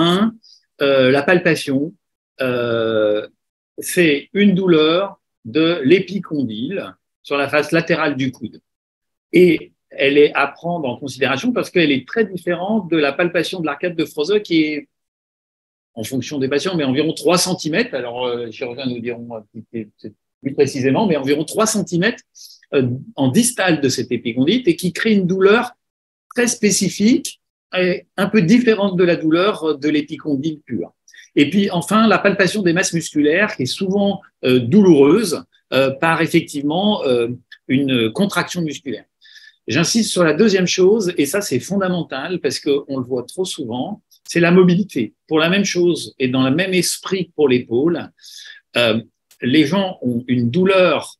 la palpation, c'est une douleur de l'épicondyle sur la face latérale du coude. Et elle est à prendre en considération parce qu'elle est très différente de la palpation de l'arcade de Froese qui est, en fonction des patients, mais environ 3 cm. Alors, les chirurgiens nous diront plus précisément, mais environ 3 cm en distal de cette épicondylite et qui crée une douleur très spécifique et un peu différente de la douleur de l'épicondyle pure. Et puis, enfin, la palpation des masses musculaires qui est souvent douloureuse par effectivement une contraction musculaire. J'insiste sur la deuxième chose, et ça, c'est fondamental parce qu'on le voit trop souvent, c'est la mobilité. Pour la même chose et dans le même esprit que pour l'épaule, les gens ont une douleur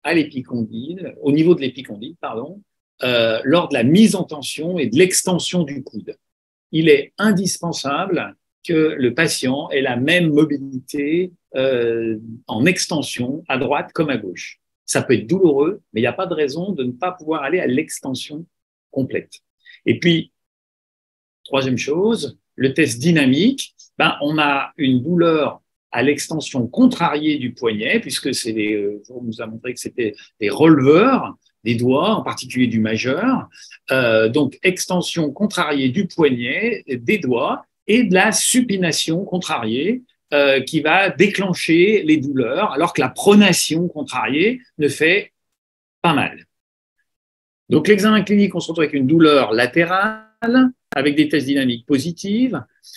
à l'épicondyle, au niveau de l'épicondyle, pardon, lors de la mise en tension et de l'extension du coude. Il est indispensable que le patient ait la même mobilité en extension à droite comme à gauche. Ça peut être douloureux, mais il n'y a pas de raison de ne pas pouvoir aller à l'extension complète. Et puis, troisième chose, le test dynamique, on a une douleur à l'extension contrariée du poignet, puisque on nous a montré que c'était des releveurs des doigts, en particulier du majeur. Donc, extension contrariée du poignet, des doigts, et de la supination contrariée qui va déclencher les douleurs, alors que la pronation contrariée ne fait pas mal. Donc, l'examen clinique, on se retrouve avec une douleur latérale, avec des tests dynamiques positifs.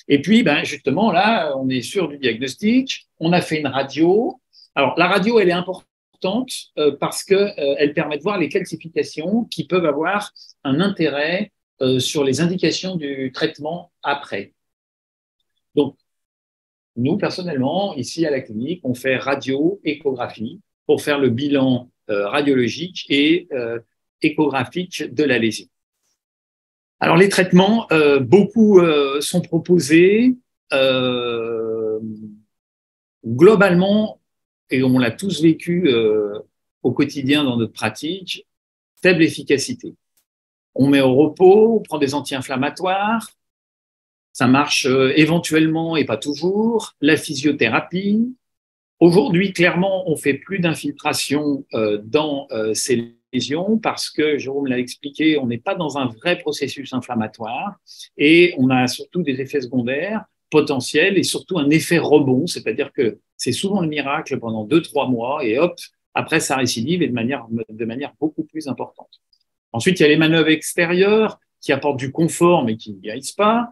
Et puis, justement, là, on est sûr du diagnostic. On a fait une radio. Alors, la radio, elle est importante parce qu'elle permet de voir les calcifications qui peuvent avoir un intérêt sur les indications du traitement après. Donc, nous, personnellement, ici à la clinique, on fait radio-échographie pour faire le bilan radiologique et échographique de la lésion. Alors, les traitements, beaucoup sont proposés. Globalement, et on l'a tous vécu au quotidien dans notre pratique, faible efficacité. On met au repos, on prend des anti-inflammatoires, ça marche éventuellement et pas toujours. La physiothérapie. Aujourd'hui, clairement, on fait plus d'infiltration dans ces lésions parce que, Jérôme l'a expliqué, on n'est pas dans un vrai processus inflammatoire et on a surtout des effets secondaires potentiels et surtout un effet rebond, c'est-à-dire que c'est souvent le miracle pendant 2-3 mois et hop, après ça récidive et de manière beaucoup plus importante. Ensuite, il y a les manœuvres extérieures qui apportent du confort mais qui ne guérissent pas.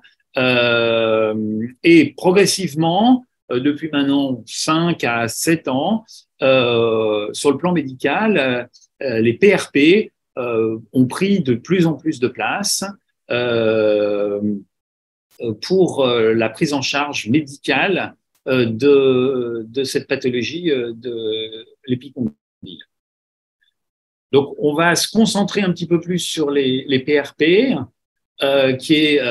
Et progressivement, depuis maintenant 5 à 7 ans, sur le plan médical, les PRP ont pris de plus en plus de place pour la prise en charge médicale de cette pathologie de l'épicondyle. Donc, on va se concentrer un petit peu plus sur les PRP. qui est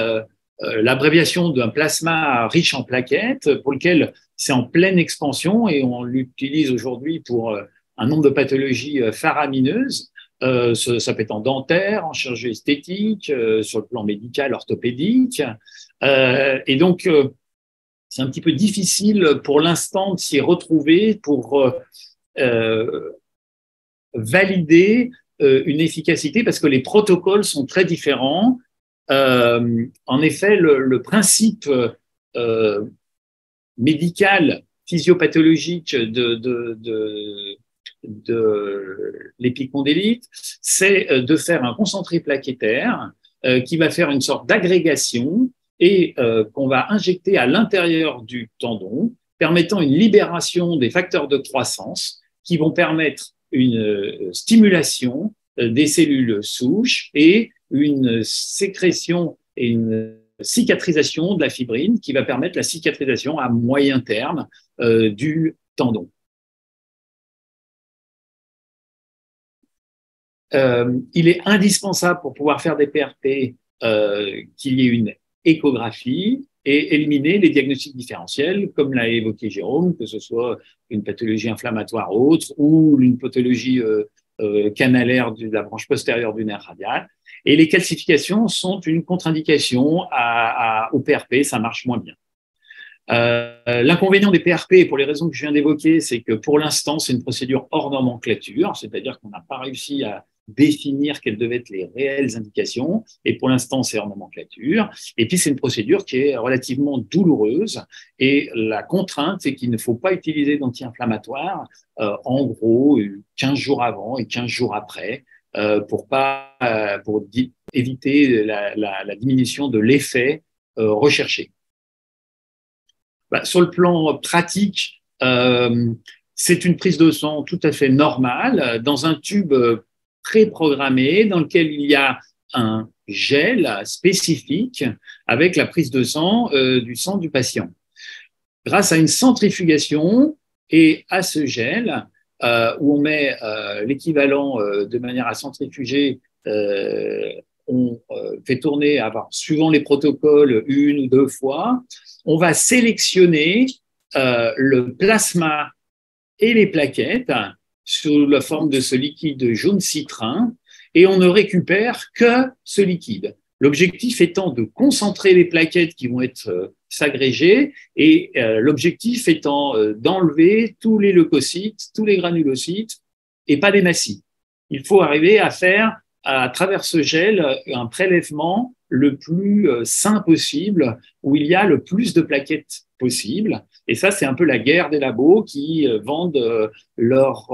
l'abréviation d'un plasma riche en plaquettes, pour lequel c'est en pleine expansion et on l'utilise aujourd'hui pour un nombre de pathologies faramineuses. Ça peut être en dentaire, en chirurgie esthétique, sur le plan médical, orthopédique. Et donc, c'est un petit peu difficile pour l'instant de s'y retrouver pour valider une efficacité parce que les protocoles sont très différents. En effet, le principe médical, physiopathologique de l'épicondylite, c'est de faire un concentré plaquettaire qui va faire une sorte d'agrégation et qu'on va injecter à l'intérieur du tendon, permettant une libération des facteurs de croissance qui vont permettre une stimulation des cellules souches et une sécrétion et une cicatrisation de la fibrine qui va permettre la cicatrisation à moyen terme du tendon. Il est indispensable pour pouvoir faire des PRP qu'il y ait une échographie et éliminer les diagnostics différentiels, comme l'a évoqué Jérôme, que ce soit une pathologie inflammatoire autre ou une pathologie canalaire de la branche postérieure du nerf radial. Et les calcifications sont une contre-indication au PRP, ça marche moins bien. L'inconvénient des PRP, pour les raisons que je viens d'évoquer, c'est que pour l'instant, c'est une procédure hors nomenclature, c'est-à-dire qu'on n'a pas réussi à définir quelles devaient être les réelles indications, et pour l'instant, c'est hors nomenclature. Et puis, c'est une procédure qui est relativement douloureuse, et la contrainte, c'est qu'il ne faut pas utiliser d'anti-inflammatoires, en gros, 15 jours avant et 15 jours après, pour éviter la diminution de l'effet recherché. Sur le plan pratique, c'est une prise de sang tout à fait normale dans un tube préprogrammé dans lequel il y a un gel spécifique avec la prise de sang du sang du patient. Grâce à une centrifugation et à ce gel, où on met l'équivalent de manière à centrifuger, on fait tourner, suivant les protocoles, 1 ou 2 fois, on va sélectionner le plasma et les plaquettes sous la forme de ce liquide jaune citrin et on ne récupère que ce liquide. L'objectif étant de concentrer les plaquettes qui vont être s'agréger et l'objectif étant d'enlever tous les leucocytes, tous les granulocytes et pas des massies. Il faut arriver à faire à travers ce gel un prélèvement le plus sain possible, où il y a le plus de plaquettes possible. Et ça, c'est un peu la guerre des labos qui vendent leur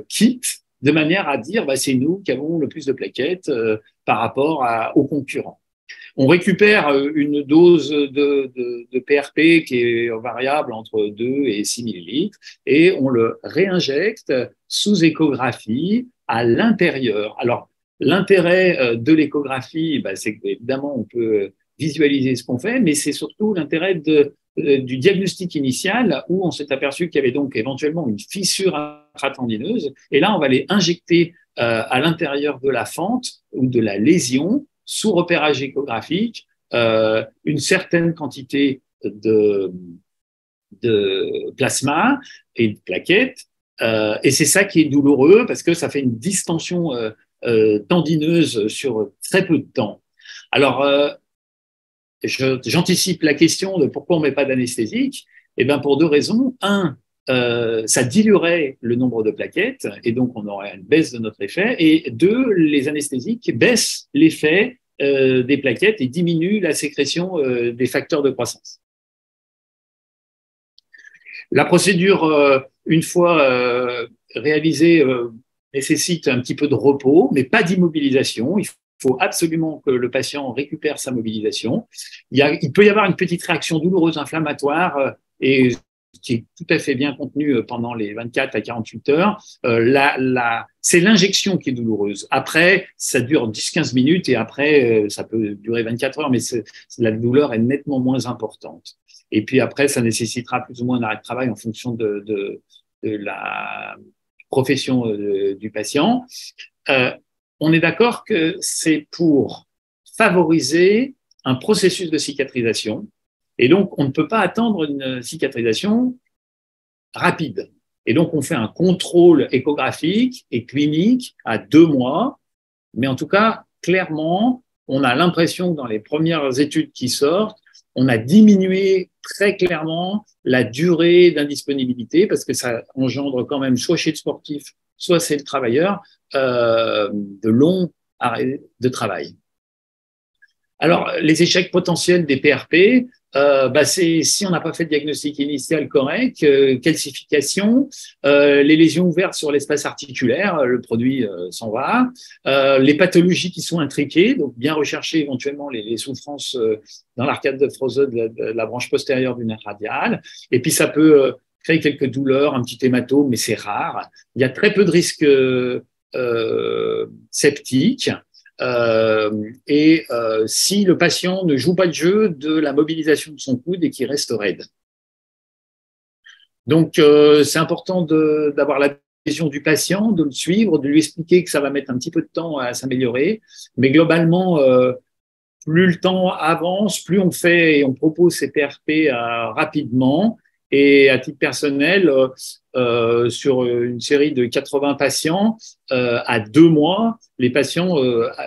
kit de manière à dire c'est nous qui avons le plus de plaquettes par rapport aux concurrents. On récupère une dose de PRP qui est variable entre 2 et 6 millilitres et on le réinjecte sous échographie à l'intérieur. Alors, l'intérêt de l'échographie, c'est qu'évidemment, on peut visualiser ce qu'on fait, mais c'est surtout l'intérêt du diagnostic initial où on s'est aperçu qu'il y avait donc éventuellement une fissure intratendineuse. Et là, on va aller injecter à l'intérieur de la fente ou de la lésion, sous repérage échographique, une certaine quantité de plasma et de plaquettes. Et c'est ça qui est douloureux parce que ça fait une distension tendineuse sur très peu de temps. Alors, j'anticipe la question de pourquoi on ne met pas d'anesthésique. Eh bien, pour 2 raisons. Un, ça diluerait le nombre de plaquettes et donc on aurait une baisse de notre effet. Et 2, les anesthésiques baissent l'effet des plaquettes et diminuent la sécrétion des facteurs de croissance. La procédure, une fois réalisée, nécessite un petit peu de repos, mais pas d'immobilisation. Il faut absolument que le patient récupère sa mobilisation. Il peut y avoir une petite réaction douloureuse inflammatoire et qui est tout à fait bien contenue pendant les 24 à 48 heures. C'est l'injection qui est douloureuse. Après, ça dure 10-15 minutes et après, ça peut durer 24 heures, mais la douleur est nettement moins importante. Et puis après, ça nécessitera plus ou moins un arrêt de travail en fonction de la profession du patient. On est d'accord que c'est pour favoriser un processus de cicatrisation. Et donc, on ne peut pas attendre une cicatrisation rapide. Et donc, on fait un contrôle échographique et clinique à 2 mois. Mais en tout cas, clairement, on a l'impression que dans les premières études qui sortent, on a diminué très clairement la durée d'indisponibilité parce que ça engendre quand même, soit chez le sportif, soit chez le travailleur, de longs arrêts de travail. Alors, les échecs potentiels des PRP, c'est si on n'a pas fait de diagnostic initial correct, calcification, les lésions ouvertes sur l'espace articulaire, le produit s'en va, les pathologies qui sont intriquées, donc bien rechercher éventuellement les souffrances dans l'arcade de Froese de la branche postérieure du nerf radial, et puis ça peut créer quelques douleurs, un petit hématome, mais c'est rare. Il y a très peu de risques septiques. Si le patient ne joue pas le jeu de la mobilisation de son coude et qu'il reste raide. Donc, c'est important d'avoir l'adhésion du patient, de le suivre, de lui expliquer que ça va mettre un petit peu de temps à s'améliorer. Mais globalement, plus le temps avance, plus on fait et on propose ces PRP rapidement. Et à titre personnel, sur une série de 80 patients, à 2 mois, les patients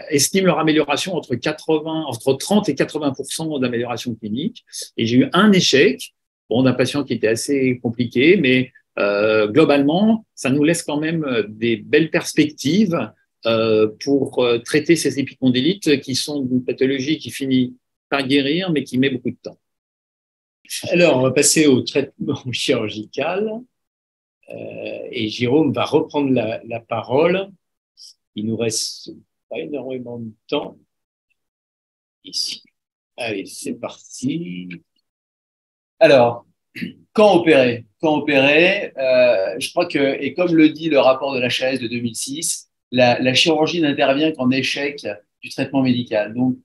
estiment leur amélioration entre 30 et 80% d'amélioration clinique. Et j'ai eu un échec, d'un patient qui était assez compliqué, mais globalement, ça nous laisse quand même des belles perspectives pour traiter ces épicondylites qui sont une pathologie qui finit par guérir, mais qui met beaucoup de temps. Alors, on va passer au traitement chirurgical et Jérôme va reprendre la parole. Il nous reste pas énormément de temps ici. Allez, c'est parti. Alors, quand opérer? Je crois que, et comme le dit le rapport de l'HAS de 2006, la chirurgie n'intervient qu'en échec du traitement médical. Donc,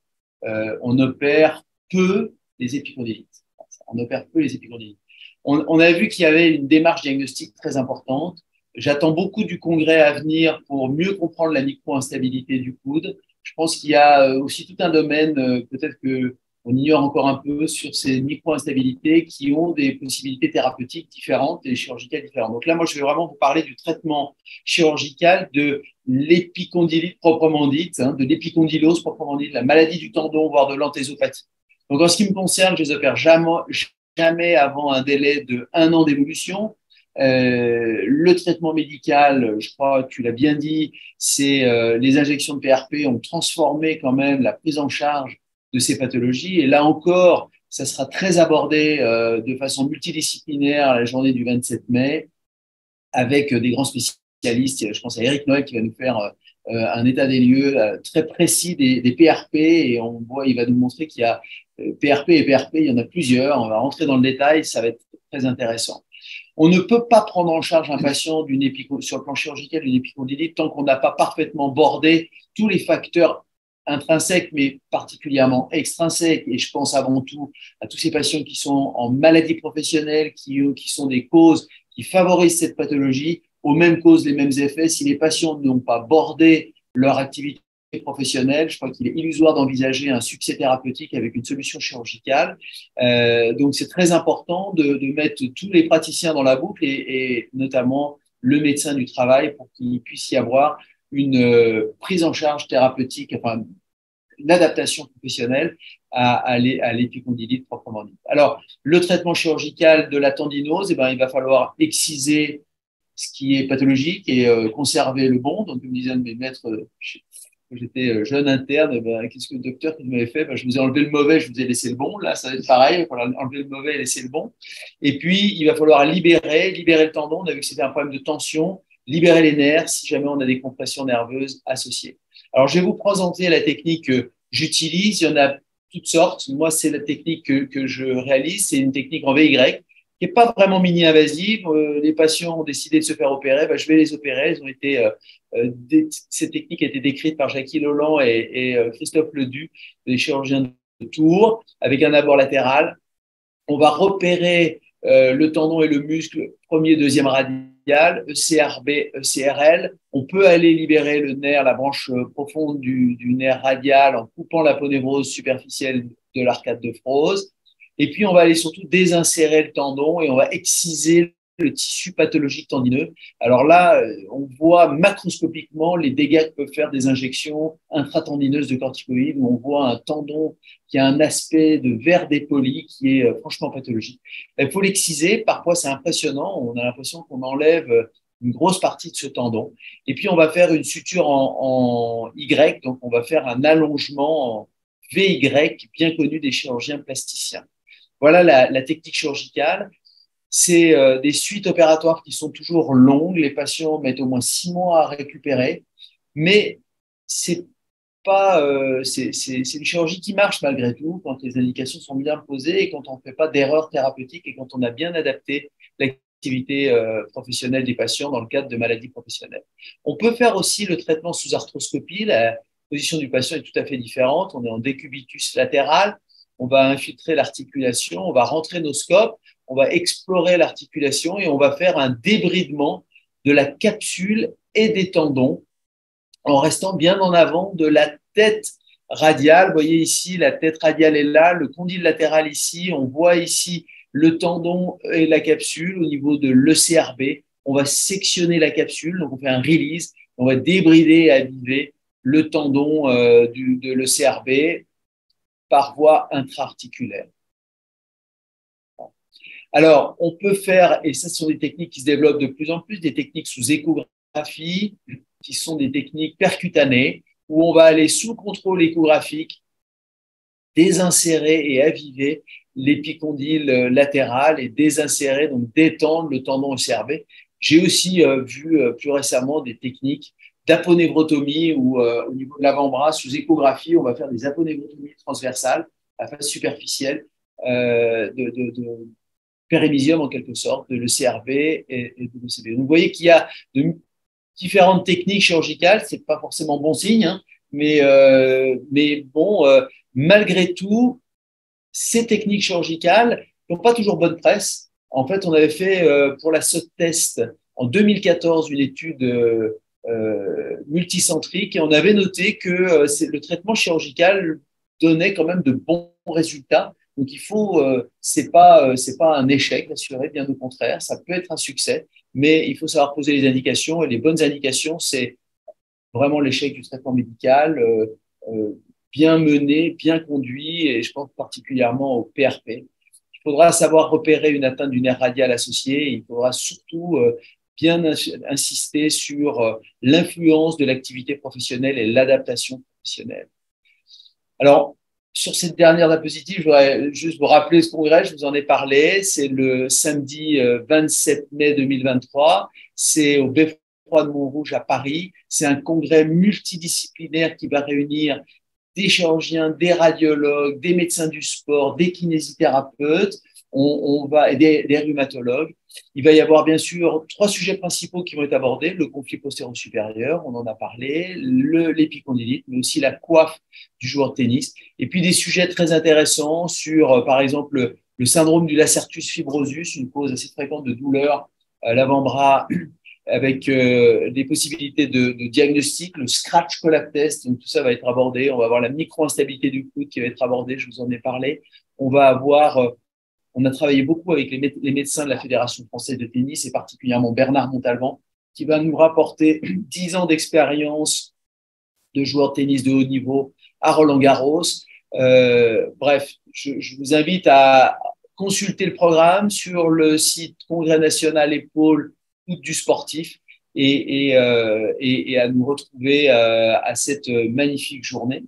on opère peu les épicondylites. On opère peu les épicondylites. On a vu qu'il y avait une démarche diagnostique très importante. J'attends beaucoup du congrès à venir pour mieux comprendre la micro-instabilité du coude. Je pense qu'il y a aussi tout un domaine, peut-être que on ignore encore un peu, sur ces micro-instabilités qui ont des possibilités thérapeutiques différentes et chirurgicales différentes. Donc là, moi, je vais vraiment vous parler du traitement chirurgical de l'épicondylite proprement dite, de l'épicondylose proprement dite, la maladie du tendon, voire de l'anthésopathie. Donc, en ce qui me concerne, je les opère jamais avant un délai de 1 an d'évolution. Le traitement médical, je crois que tu l'as bien dit, c'est les injections de PRP ont transformé quand même la prise en charge de ces pathologies. Et là encore, ça sera très abordé de façon multidisciplinaire à la journée du 27 mai avec des grands spécialistes. Je pense à Eric Noël qui va nous faire un état des lieux très précis des PRP et il va nous montrer qu'il y a PRP et PRP, il y en a plusieurs. On va rentrer dans le détail, ça va être très intéressant. On ne peut pas prendre en charge un patient sur le plan chirurgical d'une épicondylite tant qu'on n'a pas parfaitement bordé tous les facteurs intrinsèques, mais particulièrement extrinsèques. Et je pense avant tout à tous ces patients qui sont en maladie professionnelle, qui sont des causes qui favorisent cette pathologie, aux mêmes causes, les mêmes effets. Si les patients n'ont pas bordé leur activité professionnelle, je crois qu'il est illusoire d'envisager un succès thérapeutique avec une solution chirurgicale. Donc, c'est très important de mettre tous les praticiens dans la boucle et notamment le médecin du travail pour qu'il puisse y avoir une prise en charge thérapeutique, enfin, une adaptation professionnelle à l'épicondylite proprement dite. Alors, le traitement chirurgical de la tendinose, il va falloir exciser ce qui est pathologique et conserver le bon. Donc, me disait un de mes maîtres, quand j'étais jeune interne, qu'est-ce que le docteur qui m'avait fait? Je vous ai enlevé le mauvais, je vous ai laissé le bon. Là, ça va être pareil, il va falloir enlever le mauvais et laisser le bon. Et puis, il va falloir libérer le tendon. On a vu que c'était un problème de tension, libérer les nerfs si jamais on a des compressions nerveuses associées. Alors, je vais vous présenter la technique que j'utilise. Il y en a toutes sortes. Moi, c'est la technique que je réalise. C'est une technique en VY qui n'est pas vraiment mini-invasive. Les patients ont décidé de se faire opérer. Je vais les opérer. Elles ont été, cette technique a été décrite par Jackie Lolland et Christophe Ledu, des chirurgiens de Tours, avec un abord latéral. On va repérer le tendon et le muscle, premier, deuxième radial, ECRB, ECRL. On peut aller libérer le nerf, la branche profonde du nerf radial en coupant l'aponévrose superficielle de l'arcade de Froese. Et puis, on va aller surtout désinsérer le tendon et on va exciser le tissu pathologique tendineux. Alors là, on voit macroscopiquement les dégâts que peuvent faire des injections intratendineuses de corticoïdes, où on voit un tendon qui a un aspect de verre dépoli qui est franchement pathologique. Il faut l'exciser, parfois c'est impressionnant, on a l'impression qu'on enlève une grosse partie de ce tendon. Et puis on va faire une suture en Y, donc on va faire un allongement en VY bien connu des chirurgiens plasticiens. Voilà la technique chirurgicale. C'est des suites opératoires qui sont toujours longues. Les patients mettent au moins 6 mois à récupérer, mais c'est une chirurgie qui marche malgré tout quand les indications sont bien posées et quand on ne fait pas d'erreurs thérapeutiques et quand on a bien adapté l'activité professionnelle des patients dans le cadre de maladies professionnelles. On peut faire aussi le traitement sous arthroscopie. La position du patient est tout à fait différente. On est en décubitus latéral. On va infiltrer l'articulation, on va rentrer nos scopes, on va explorer l'articulation et on va faire un débridement de la capsule et des tendons en restant bien en avant de la tête radiale. Vous voyez ici, la tête radiale est là, le condyle latéral ici. On voit ici le tendon et la capsule au niveau de l'ECRB. On va sectionner la capsule, donc on fait un release. On va débrider et aviver le tendon de l'ECRB par voie intra-articulaire. Alors, on peut faire, et ça ce sont des techniques qui se développent de plus en plus, des techniques sous échographie, qui sont des techniques percutanées, où on va aller sous contrôle échographique, désinsérer et aviver l'épicondyle latéral et désinsérer, donc détendre le tendon ECRB. J'ai aussi vu plus récemment des techniques d'aponevrotomie où au niveau de l'avant-bras, sous échographie, on va faire des aponevrotomies transversales à face superficielle de périmysium en quelque sorte, de l'ECRB et de l'ECB. Donc, vous voyez qu'il y a de différentes techniques chirurgicales, c'est pas forcément bon signe, hein, mais bon, malgré tout, ces techniques chirurgicales n'ont pas toujours bonne presse. En fait, on avait fait pour la SOT test en 2014 une étude multicentrique et on avait noté que le traitement chirurgical donnait quand même de bons résultats. Donc il faut, c'est pas un échec assuré, bien au contraire, ça peut être un succès, mais il faut savoir poser les indications et les bonnes indications, c'est vraiment l'échec du traitement médical, bien mené, bien conduit, et je pense particulièrement au PRP. Il faudra savoir repérer une atteinte du nerf radial associé. Il faudra surtout bien insister sur l'influence de l'activité professionnelle et l'adaptation professionnelle. Alors, sur cette dernière diapositive, je voudrais juste vous rappeler ce congrès, je vous en ai parlé. C'est le samedi 27 mai 2023. C'est au Beffroi de Montrouge à Paris. C'est un congrès multidisciplinaire qui va réunir des chirurgiens, des radiologues, des médecins du sport, des kinésithérapeutes, et des rhumatologues. Il va y avoir bien sûr 3 sujets principaux qui vont être abordés: le conflit postéro-supérieur, on en a parlé, l'épicondylite, mais aussi la coiffe du joueur de tennis. Et puis des sujets très intéressants sur, par exemple, le syndrome du lacertus fibrosus, une cause assez fréquente de douleur à l'avant-bras, avec des possibilités de diagnostic, le scratch collapse test, donc tout ça va être abordé. On va avoir la micro-instabilité du coude qui va être abordée, je vous en ai parlé. On va avoir, on a travaillé beaucoup avec les médecins de la Fédération française de tennis et particulièrement Bernard Montalvan, qui va nous rapporter 10 ans d'expérience de joueur de tennis de haut niveau à Roland-Garros. Bref, je vous invite à consulter le programme sur le site Congrès National Épaules du sportif et à nous retrouver à cette magnifique journée.